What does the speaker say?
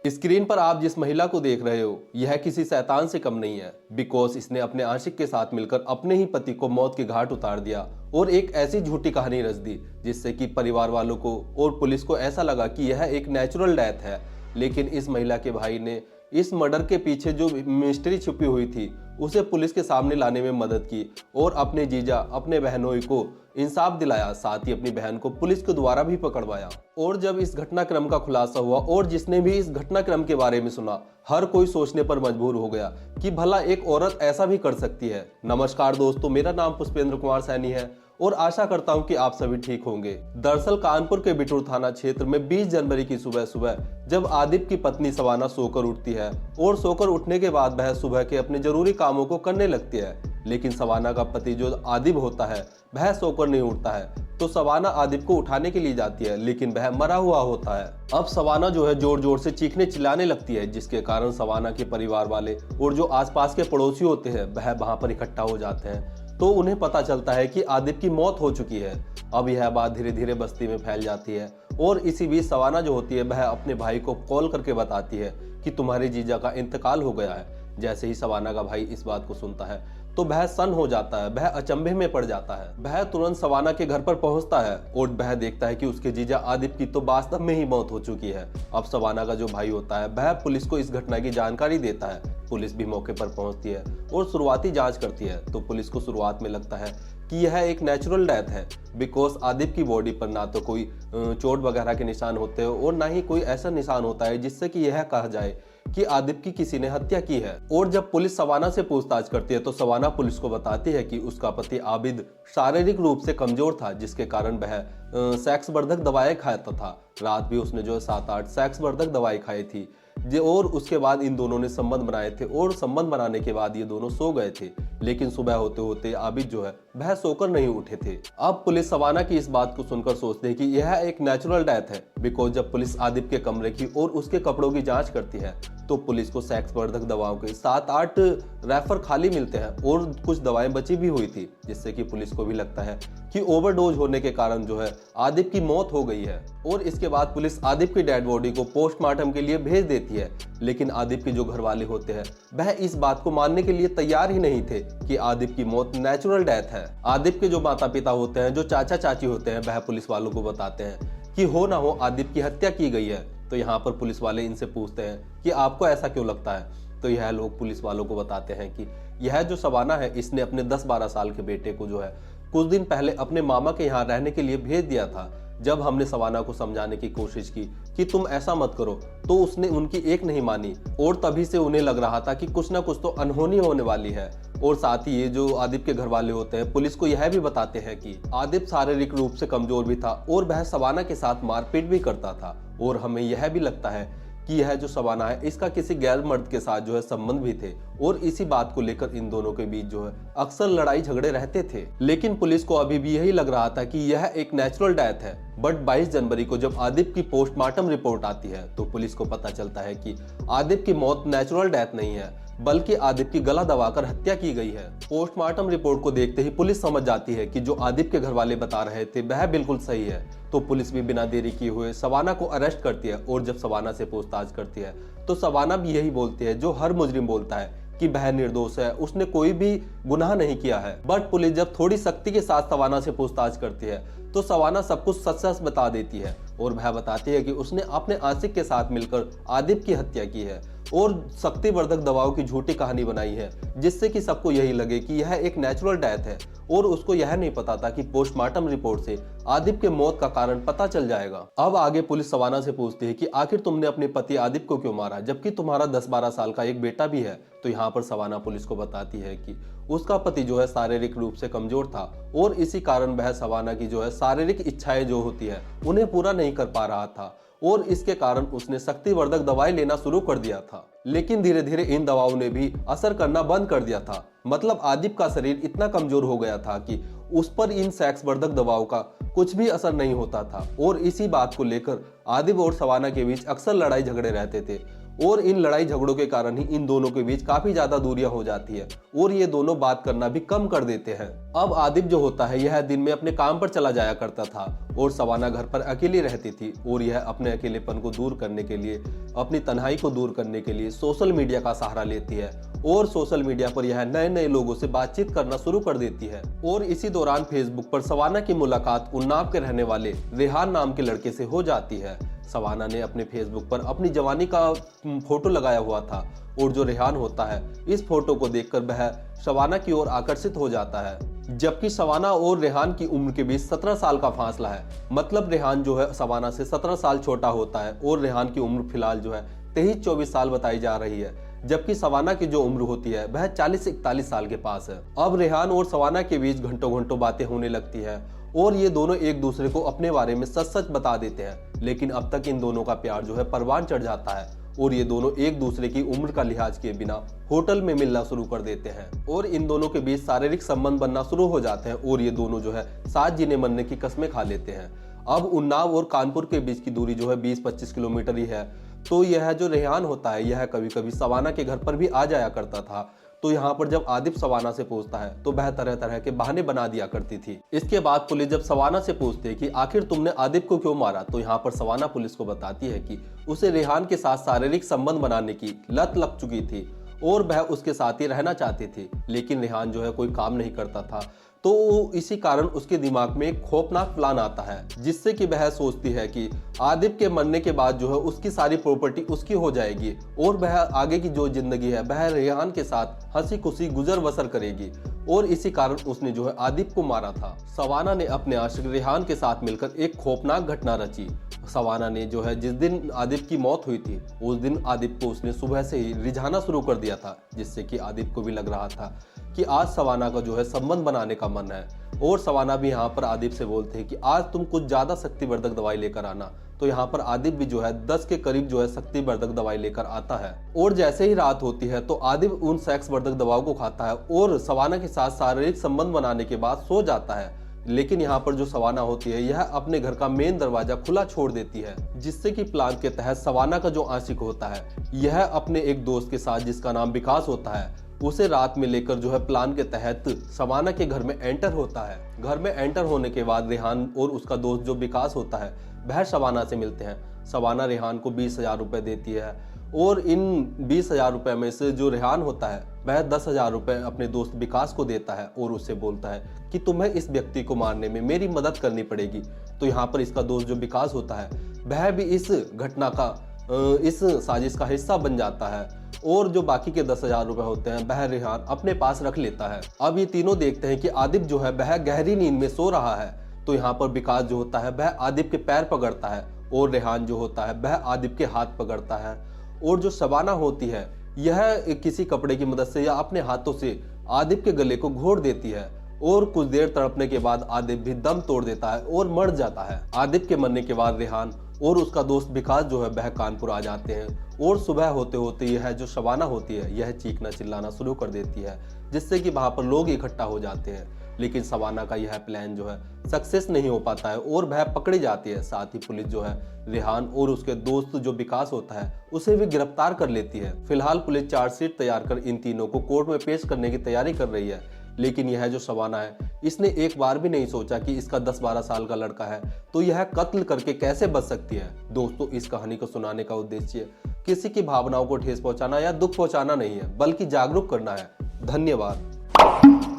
Screen पर आप जिस महिला को देख रहे हो यह किसी शैतान से कम नहीं है। बिकॉज इसने अपने आशिक के साथ मिलकर अपने ही पति को मौत के घाट उतार दिया और एक ऐसी झूठी कहानी रच दी जिससे कि परिवार वालों को और पुलिस को ऐसा लगा कि यह एक नेचुरल डेथ है। लेकिन इस महिला के भाई ने इस मर्डर के पीछे जो मिस्ट्री छुपी हुई थी उसे पुलिस के सामने लाने में मदद की और अपने जीजा अपने बहनोई को इंसाफ दिलाया, साथ ही अपनी बहन को पुलिस के द्वारा भी पकड़वाया। और जब इस घटनाक्रम का खुलासा हुआ और जिसने भी इस घटनाक्रम के बारे में सुना हर कोई सोचने पर मजबूर हो गया कि भला एक औरत ऐसा भी कर सकती है। नमस्कार दोस्तों, मेरा नाम पुष्पेंद्र कुमार सैनी है और आशा करता हूं कि आप सभी ठीक होंगे। दरअसल कानपुर के बिटूर थाना क्षेत्र में 20 जनवरी की सुबह सुबह जब आदिप की पत्नी सवाना सोकर उठती है और सोकर उठने के बाद वह सुबह के अपने जरूरी कामों को करने लगती है, लेकिन सवाना का पति जो आदिप होता है वह सोकर नहीं उठता है। तो सवाना आदिप को उठाने के लिए जाती है लेकिन वह मरा हुआ होता है। अब सवाना जो है जोर जोर से चीखने चिल्लाने लगती है, जिसके कारण सवाना के परिवार वाले और जो आसपास के पड़ोसी होते हैं वह वहां पर इकट्ठा हो जाते हैं। तो उन्हें पता चलता है कि आदिप की मौत हो चुकी है। अब यह बात धीरे धीरे बस्ती में फैल जाती है और इसी बीच सवाना जो होती है वह अपने भाई को कॉल करके बताती है कि तुम्हारे जीजा का इंतकाल हो गया है। जैसे ही सवाना का भाई इस बात को सुनता है तो वह सन्न हो जाता है, वह अचंभे में पड़ जाता है। वह तुरंत सवाना के घर पर पहुंचता है और वह देखता है कि उसके जीजा आदिप की तो वास्तव में ही मौत हो चुकी है। अब सवाना का जो भाई होता है वह पुलिस को इस घटना की जानकारी देता है। पुलिस भी मौके पर पहुंचती है और शुरुआती जांच करती है। तो पुलिस को शुरुआत में लगता है कि यह एक नेचुरल डेथ है, बिकॉज आदिप की बॉडी पर ना तो कोई चोट वगैरह के निशान होते हैं और ना ही कोई ऐसा निशान होता है जिससे कि यह कहा जाए कि आदिप की किसी ने हत्या की है। और जब पुलिस सवाना से पूछताछ करती है तो सवाना पुलिस को बताती है कि उसका पति आबिद शारीरिक रूप से कमजोर था, जिसके कारण वह सेक्स वर्धक दवाएं खाता था। रात भी उसने जो 7-8 सेक्स वर्धक दवाई खाई थी और उसके बाद इन दोनों ने संबंध बनाए थे और संबंध बनाने के बाद ये दोनों सो गए थे। लेकिन सुबह होते होते आबिद जो है वह सोकर नहीं उठे थे। अब पुलिस सवाना की इस बात को सुनकर सोचते हैं कि यह एक नेचुरल डेथ है। बिकॉज जब पुलिस आदिप के कमरे की और उसके कपड़ों की जांच करती है तो पुलिस को सेक्स वर्धक दवाओं के 7-8 रैफर खाली मिलते हैं और कुछ दवाएं बची भी हुई थी, जिससे कि पुलिस को भी लगता है कि ओवरडोज होने के कारण जो है आदिप की मौत हो गई है। और इसके बाद पुलिस आदिप की डेड बॉडी को पोस्टमार्टम के लिए भेज देती है। लेकिन आदिप के जो घर वाले होते हैं वह इस बात को मानने के लिए तैयार ही नहीं थे कि आदिप की मौत नेचुरल डेथ है। आदिप के जो माता पिता होते हैं, जो चाचा चाची होते हैं, वह पुलिस वालों को बताते हैं कि हो ना हो आदिप की हत्या की गई है। तो यहाँ पर पुलिस वाले इनसे पूछते हैं कि आपको ऐसा क्यों लगता है। तो यह लोग पुलिस वालों को बताते हैं कि यह जो सवाना है इसने अपने 10-12 साल के बेटे को जो है कुछ दिन पहले अपने मामा के यहाँ रहने के लिए भेज दिया था। जब हमने सवाना को समझाने की कोशिश की कि तुम ऐसा मत करो तो उसने उनकी एक नहीं मानी और तभी से उन्हें लग रहा था कि कुछ ना कुछ तो अनहोनी होने वाली है। और साथ ही ये जो आदिप के घर वाले होते हैं पुलिस को यह भी बताते हैं कि आदिप शारीरिक रूप से कमजोर भी था और वह सवाना के साथ मारपीट भी करता था। और हमें यह भी लगता है कि यह जो सवाना है इसका किसी गैर मर्द के साथ जो है संबंध भी थे और इसी बात को लेकर इन दोनों के बीच जो है अक्सर लड़ाई झगड़े रहते थे। लेकिन पुलिस को अभी भी यही लग रहा था कि यह एक नेचुरल डेथ है। बट 22 जनवरी को जब आदिप की पोस्टमार्टम रिपोर्ट आती है तो पुलिस को पता चलता है कि आदिप की मौत नेचुरल डेथ नहीं है बल्कि आदिप की गला दबाकर हत्या की गई है। पोस्टमार्टम रिपोर्ट को देखते ही पुलिस समझ जाती है कि जो आदिप के घर वाले बता रहे थे वह बिल्कुल सही है। तो पुलिस भी बिना देरी किए हुए सवाना को अरेस्ट करती है और जब सवाना से पूछताछ करती है तो सवाना भी यही बोलती है जो हर मुजरिम बोलता है कि वह निर्दोष है, उसने कोई भी गुनाह नहीं किया है। बट पुलिस जब थोड़ी सख्ती के साथ सवाना से पूछताछ करती है तो सवाना सब कुछ सच सच बता देती है और वह बताती है कि उसने अपने आशिक के साथ मिलकर आदिप की हत्या की है और शक्तिवर्धक दवाओं की झूठी कहानी बनाई है, जिससे कि सबको यही लगे कि यह एक नेचुरल डेथ है। और उसको यह नहीं पता था कि पोस्टमार्टम रिपोर्ट से आदिप के मौत का कारण पता चल जाएगा। अब आगे पुलिस सवाना से पूछती है कि आखिर तुमने अपने पति आदिप को क्यों मारा जबकि तुम्हारा 10-12 साल का एक बेटा भी है। तो यहाँ पर सवाना पुलिस को बताती है कि उसका पति जो है शारीरिक रूप से कमजोर था और इसी कारण वह सवाना की जो है शारीरिक इच्छाएं जो होती है उन्हें पूरा नहीं कर पा रहा था और इसके कारण उसने शक्तिवर्धक दवाई लेना शुरू कर दिया था। लेकिन धीरे धीरे इन दवाओं ने भी असर करना बंद कर दिया था। मतलब आदिप का शरीर इतना कमजोर हो गया था कि उस पर इन सेक्स वर्धक दवाओं का कुछ भी असर नहीं होता था और इसी बात को लेकर आदिप और सवाना के बीच अक्सर लड़ाई झगड़े रहते थे। और इन लड़ाई झगड़ों के कारण ही इन दोनों के बीच काफी ज्यादा दूरियां हो जाती है और ये दोनों बात करना भी कम कर देते हैं। अब आदिप जो होता है यह दिन में अपने काम पर चला जाया करता था और सवाना घर पर अकेली रहती थी और यह अपने अकेलेपन को दूर करने के लिए, अपनी तन्हाई को दूर करने के लिए सोशल मीडिया का सहारा लेती है और सोशल मीडिया पर यह नए नए लोगों से बातचीत करना शुरू कर देती है। और इसी दौरान फेसबुक पर सवाना की मुलाकात उन्नाव के रहने वाले रेहान नाम के लड़के से हो जाती है। सवाना ने अपने फेसबुक पर अपनी जवानी का फोटो लगाया हुआ था और जो रेहान होता है इस फोटो को देखकर वह सवाना की ओर आकर्षित हो जाता है। जबकि सवाना और रेहान की उम्र के बीच 17 साल का फासला है, मतलब रेहान जो है सवाना से 17 साल छोटा होता है और रेहान की उम्र फिलहाल जो है 23-24 साल बताई जा रही है, जबकि सवाना की जो उम्र होती है वह 40 से 41 साल के पास है। अब रेहान और सवाना के बीच घंटों घंटों बातें होने लगती है और ये दोनों एक दूसरे को अपने बारे में सच सच बता देते हैं। लेकिन अब तक इन दोनों का प्यार जो है परवान चढ़ जाता है और ये दोनों एक दूसरे की उम्र का लिहाज किए बिना होटल में मिलना शुरू कर देते हैं और इन दोनों के बीच शारीरिक संबंध बनना शुरू हो जाते हैं और ये दोनों जो है साथ जीने मरने की कस्में खा लेते हैं। अब उन्नाव और कानपुर के बीच की दूरी जो है 20-25 किलोमीटर ही है, तो यह जो रेहान होता है यह कभी कभी सवाना के घर पर भी आ जाया करता था। तो यहाँ पर जब आदिप सवाना से पूछता है तो वह तरह तरह के बहाने बना दिया करती थी। इसके बाद पुलिस जब सवाना से पूछती है कि आखिर तुमने आदिप को क्यों मारा, तो यहाँ पर सवाना पुलिस को बताती है कि उसे रेहान के साथ शारीरिक संबंध बनाने की लत लग चुकी थी और वह उसके साथ ही रहना चाहती थी, लेकिन रेहान जो है कोई काम नहीं करता था। तो इसी कारण उसके दिमाग में एक खौफनाक प्लान आता है जिससे कि वह सोचती है कि आदिप के मरने के बाद जो है उसकी सारी प्रॉपर्टी उसकी हो जाएगी और वह आगे की जो जिंदगी है वह रेहान के साथ हंसी खुशी गुजर बसर करेगी और इसी कारण उसने जो है आदिप को मारा था। सवाना ने अपने आशिक रेहान के साथ मिलकर एक खौफनाक घटना रची। सवाना ने जो है जिस दिन आदिप की मौत हुई थी उस दिन आदिप को उसने सुबह से ही रिझाना शुरू कर दिया था, जिससे कि आदिप को भी लग रहा था कि आज सवाना का जो है संबंध बनाने का मन है। और सवाना भी यहाँ पर आदिप से बोलते हैं कि आज तुम कुछ ज्यादा शक्तिवर्धक दवाई लेकर आना। तो यहाँ पर आदिप भी जो है 10 के करीब जो है शक्तिवर्धक दवाई लेकर आता है और जैसे ही रात होती है तो आदिप उन सेक्स वर्धक दवाओं को खाता है और सवाना के साथ शारीरिक संबंध बनाने के बाद सो जाता है। लेकिन यहाँ पर जो सवाना होती है यह अपने घर का मेन दरवाजा खुला छोड़ देती है, जिससे कि प्लान के तहत सवाना का जो आशिक होता है यह अपने एक दोस्त के साथ जिसका नाम विकास होता है उसे रात में लेकर जो है प्लान के तहत सवाना के घर में एंटर होता है। घर में एंटर होने के बाद रेहान और उसका दोस्त जो विकास होता है वह सवाना से मिलते हैं। सवाना रेहान को 20,000 रुपए देती है और इन 20,000 रुपए में से जो रेहान होता है वह 10,000 रुपए अपने दोस्त विकास को देता है और उससे बोलता है कि तुम्हें इस व्यक्ति को मारने में मेरी मदद करनी पड़ेगी। तो यहाँ पर इसका दोस्त जो विकास होता है वह भी इस घटना का, इस साजिश का हिस्सा बन जाता है और जो बाकी के 10,000 रुपए होते हैं वह रेहान अपने पास रख लेता है। अब ये तीनों देखते हैं कि आदिप जो है वह गहरी नींद में सो रहा है। तो यहाँ पर विकास जो होता है वह आदिप के पैर पकड़ता है और रेहान जो होता है वह आदिप के हाथ पकड़ता है और जो सवाना होती है यह किसी कपड़े की मदद से या अपने हाथों से आदिप के गले को घोट देती है और कुछ देर तड़पने के बाद आदिप भी दम तोड़ देता है और मर जाता है। आदिप के मरने के बाद रेहान और उसका दोस्त विकास जो है वह कानपुर आ जाते हैं और सुबह होते होते यह जो सवाना होती है यह चीखना चिल्लाना शुरू कर देती है, जिससे कि वहां पर लोग इकट्ठा हो जाते हैं। लेकिन सवाना का यह प्लान जो है सक्सेस नहीं हो पाता है और वह पकड़ी जाती है। साथ ही पुलिस जो है रेहान और उसके दोस्त जो विकास होता है उसे भी गिरफ्तार कर लेती है। फिलहाल पुलिस चार्जशीट तैयार कर इन तीनों को कोर्ट में पेश करने की तैयारी कर रही है। लेकिन यह जो सवाना है इसने एक बार भी नहीं सोचा कि इसका 10-12 साल का लड़का है तो यह कत्ल करके कैसे बच सकती है। दोस्तों, इस कहानी को सुनाने का उद्देश्य किसी की भावनाओं को ठेस पहुंचाना या दुख पहुंचाना नहीं है, बल्कि जागरूक करना है। धन्यवाद।